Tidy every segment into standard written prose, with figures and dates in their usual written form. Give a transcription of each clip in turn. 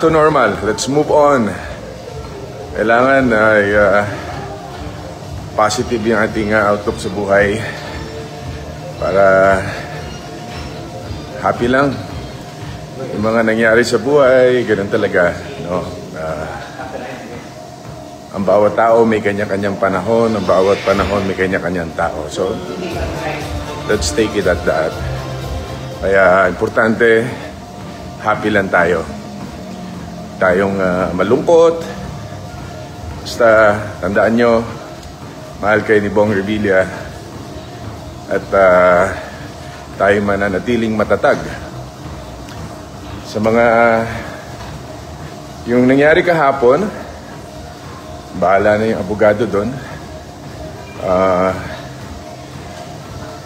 to normal. Let's move on. Kailangan ay positive yung ating outlook sa buhay para happy lang. Yung mga nangyari sa buhay, ganun talaga, no? Ang bawat tao may kanya-kanyang panahon, ang bawat panahon may kanya-kanyang tao. So, let's take it at that. Kaya, importante, happy lang tayo. Tayong malungkot. Basta, tandaan nyo, mahal kayo ni Bong Revilla. At tayo mananatiling matatag. Sa mga, yung nangyari kahapon, bahala na yung abogado doon.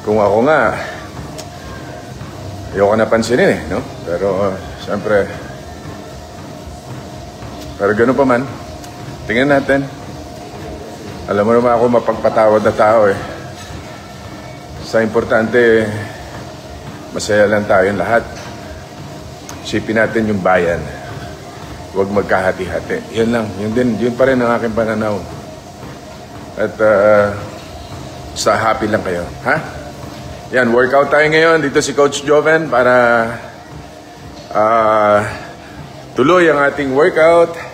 Kung ako nga, ayoko na pansinin no? Pero, siyempre, pero gano'n pa man, tingnan natin. Alam mo naman ako mapagpatawad na tao eh. Sa importante, masaya lang tayong lahat. Isipin natin yung bayan. Huwag magkahati-hati. Yun lang. Yun pa rin ang aking pananaw. At sa happy lang kayo. Ha? Yan, workout tayo ngayon. Dito si Coach Joven para tuloy ang ating workout.